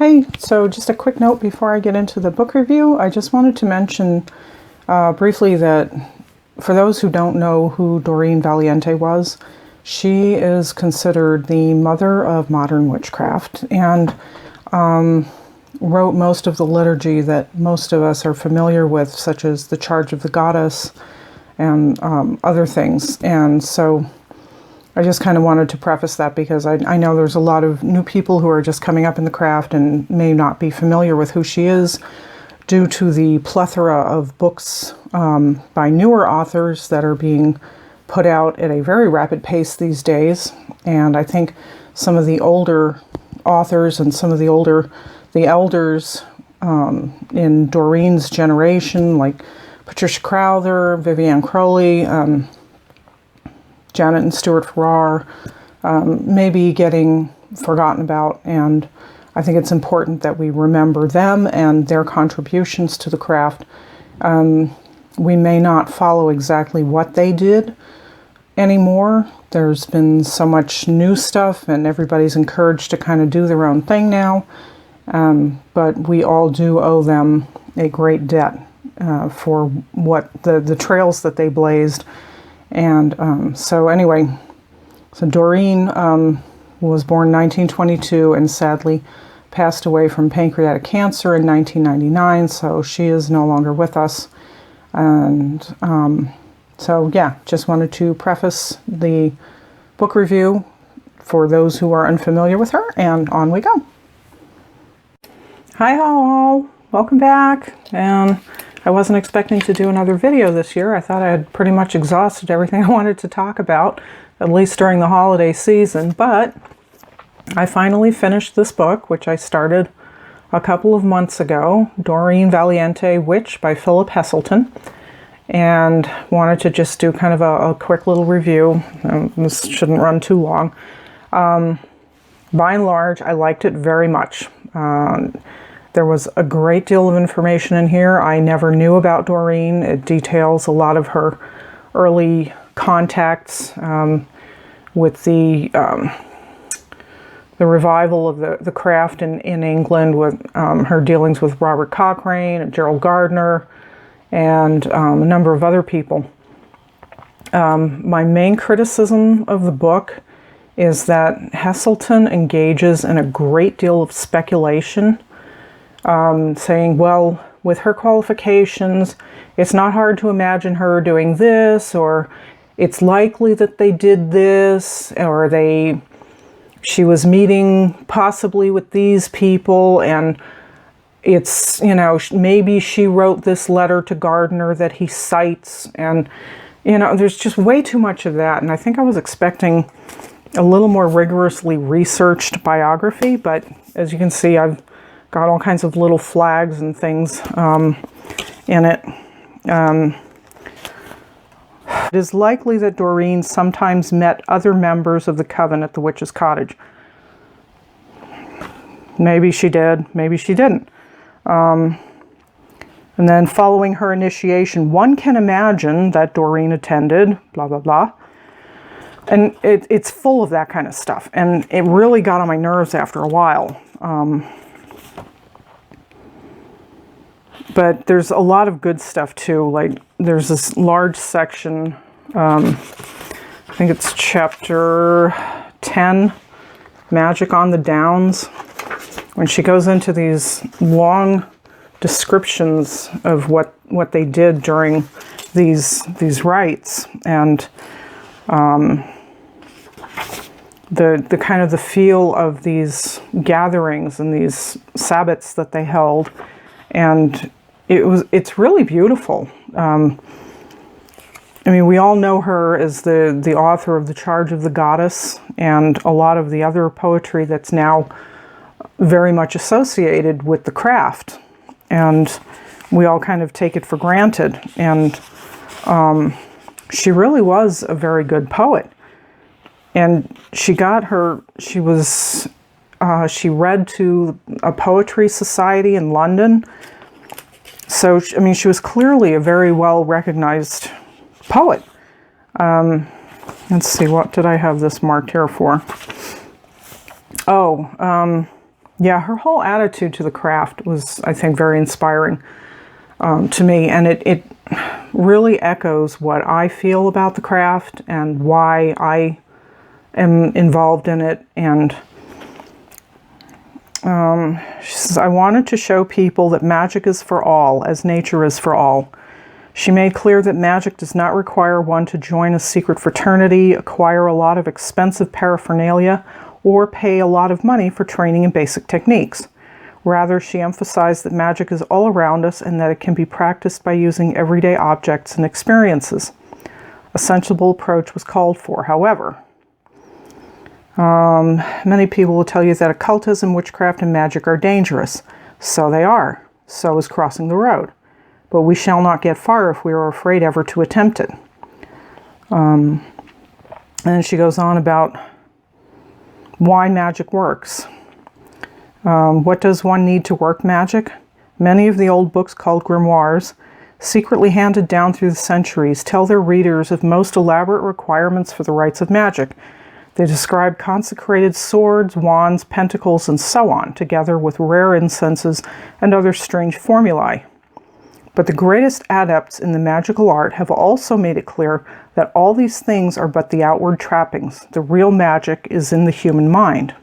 Hey, so just a quick note before I get into the book review. I just wanted to mention briefly that for those who don't know who Doreen Valiente was, she is considered the mother of modern witchcraft and wrote most of the liturgy that most of us are familiar with, such as the Charge of the Goddess and other things. And so I just kind of wanted to preface that because I know there's a lot of new people who are just coming up in the craft and may not be familiar with who she is due to the plethora of books by newer authors that are being put out at a very rapid pace these days. And I think some of the older authors and some of the elders in Doreen's generation, like Patricia Crowther, Vivienne Crowley, Janet and Stuart Farrar, may be getting forgotten about, and I think it's important that we remember them and their contributions to the craft. We may not follow exactly what they did anymore. There's been so much new stuff and everybody's encouraged to kind of do their own thing now, but we all do owe them a great debt for what the trails that they blazed. And so anyway, so Doreen was born in 1922 and sadly passed away from pancreatic cancer in 1999, so she is no longer with us. And so yeah, just wanted to preface the book review for those who are unfamiliar with her, and on we go. Hi all, welcome back. And I wasn't expecting to do another video this year. I thought I had pretty much exhausted everything I wanted to talk about, at least during the holiday season, but I finally finished this book, which I started a couple of months ago, Doreen Valiente, Witch by Philip Heselton, and wanted to just do kind of a quick little review. This shouldn't run too long. By and large, I liked it very much. There was a great deal of information in here I never knew about Doreen. It details a lot of her early contacts with the revival of the craft in England, with her dealings with Robert Cochrane and Gerald Gardner and a number of other people. My main criticism of the book is that Heselton engages in a great deal of speculation, saying, well, with her qualifications, it's not hard to imagine her doing this, or it's likely that they did this, or she was meeting possibly with these people, and it's, you know, maybe she wrote this letter to Gardner that he cites, and, you know, there's just way too much of that, and I think I was expecting a little more rigorously researched biography, but as you can see, I've got all kinds of little flags and things in it. It is likely that Doreen sometimes met other members of the coven at the witch's cottage. Maybe she did, maybe she didn't. And then following her initiation, one can imagine that Doreen attended, blah, blah, blah. And it's full of that kind of stuff. And it really got on my nerves after a while. But there's a lot of good stuff too. Like there's this large section, I think it's chapter 10, Magic on the Downs, when she goes into these long descriptions of what they did during these rites, and the kind of the feel of these gatherings and these sabbats that they held. And it's really beautiful. I mean, we all know her as the author of The Charge of the Goddess and a lot of the other poetry that's now very much associated with the craft. And we all kind of take it for granted. And she really was a very good poet. And she read to a poetry society in London. So, I mean, she was clearly a very well-recognized poet. Let's see, what did I have this marked here for? Oh, yeah, her whole attitude to the craft was, I think, very inspiring to me, and it really echoes what I feel about the craft and why I am involved in it. And she says, I wanted to show people that magic is for all, as nature is for all. She made clear that magic does not require one to join a secret fraternity, acquire a lot of expensive paraphernalia, or pay a lot of money for training in basic techniques. Rather, she emphasized that magic is all around us and that it can be practiced by using everyday objects and experiences. A sensible approach was called for, however. Many people will tell you that occultism, witchcraft, and magic are dangerous. So they are. So is crossing the road. But we shall not get far if we are afraid ever to attempt it. And then she goes on about why magic works. What does one need to work magic? Many of the old books called grimoires, secretly handed down through the centuries, tell their readers of most elaborate requirements for the rites of magic. They describe consecrated swords, wands, pentacles, and so on, together with rare incenses and other strange formulae. But the greatest adepts in the magical art have also made it clear that all these things are but the outward trappings. The real magic is in the human mind,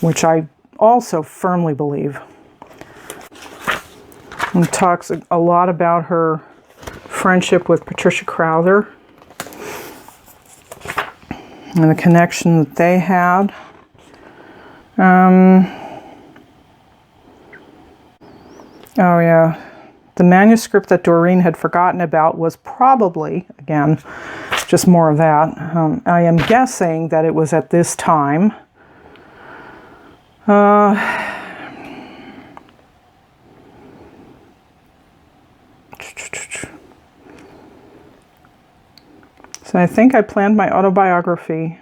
which I also firmly believe. And talks a lot about her friendship with Patricia Crowther and the connection that they had. Oh yeah, the manuscript that Doreen had forgotten about was probably, again, just more of that. I am guessing that it was at this time. So I think I planned my autobiography.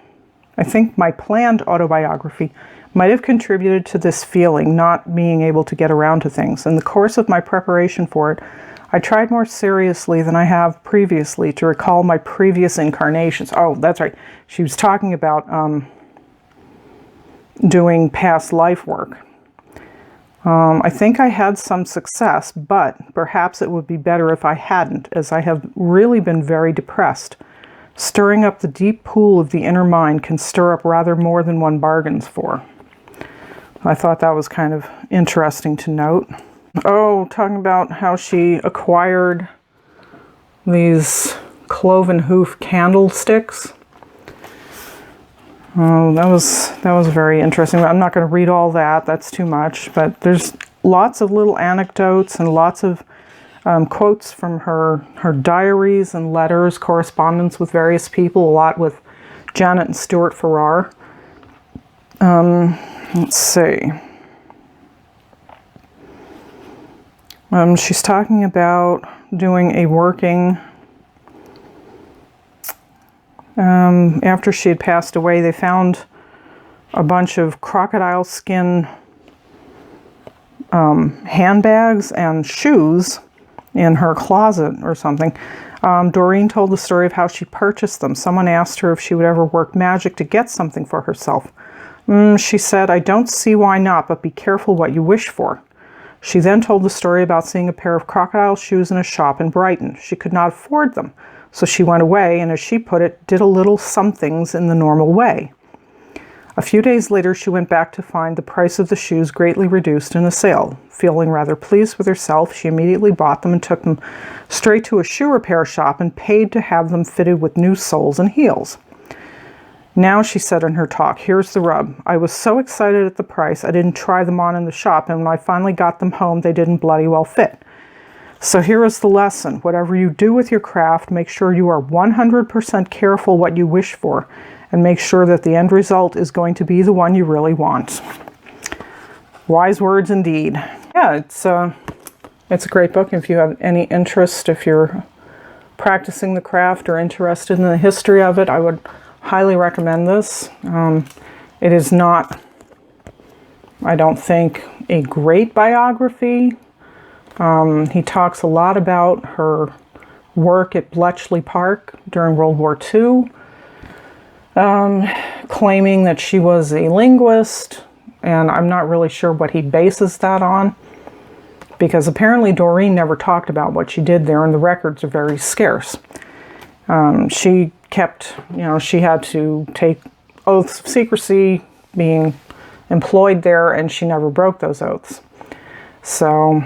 I think my planned autobiography might have contributed to this feeling, not being able to get around to things. In the course of my preparation for it, I tried more seriously than I have previously to recall my previous incarnations. Oh, that's right. She was talking about doing past life work. I think I had some success, but perhaps it would be better if I hadn't, as I have really been very depressed. Stirring up the deep pool of the inner mind can stir up rather more than one bargains for. I thought that was kind of interesting to note. Oh, talking about how she acquired these cloven hoof candlesticks. Oh, that was very interesting. I'm not going to read all that. That's too much. But there's lots of little anecdotes and lots of quotes from her diaries and letters, correspondence with various people, a lot with Janet and Stuart Farrar. Let's see. She's talking about doing a working. After she had passed away, they found a bunch of crocodile skin handbags and shoes in her closet or something. Doreen told the story of how she purchased them. Someone asked her if she would ever work magic to get something for herself. She said, I don't see why not, but be careful what you wish for. She then told the story about seeing a pair of crocodile shoes in a shop in Brighton. She could not afford them, so she went away and, as she put it, did a little somethings in the normal way. A few days later, she went back to find the price of the shoes greatly reduced in a sale. Feeling rather pleased with herself, she immediately bought them and took them straight to a shoe repair shop and paid to have them fitted with new soles and heels. Now, she said in her talk, here's the rub. I was so excited at the price, I didn't try them on in the shop, and when I finally got them home, they didn't bloody well fit. So here is the lesson. Whatever you do with your craft, make sure you are 100% careful what you wish for, and make sure that the end result is going to be the one you really want. Wise words indeed. Yeah, it's a great book. If you have any interest, if you're practicing the craft or interested in the history of it, I would highly recommend this. It is not, I don't think, a great biography. He talks a lot about her work at Bletchley Park during World War II, claiming that she was a linguist, and I'm not really sure what he bases that on, because apparently Doreen never talked about what she did there, and the records are very scarce. She kept, she had to take oaths of secrecy being employed there, and she never broke those oaths. So,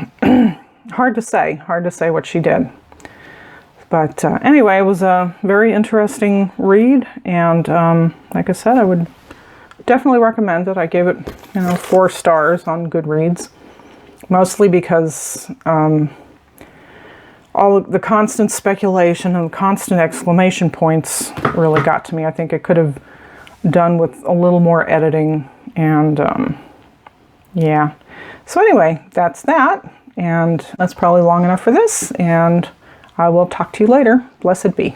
hard to say what she did. But anyway, it was a very interesting read, and like I said, I would definitely recommend it. I gave it, 4 stars on Goodreads, mostly because all of the constant speculation and constant exclamation points really got to me. I think it could have done with a little more editing, and yeah. So anyway, that's that, and that's probably long enough for this, and I will talk to you later. Blessed be.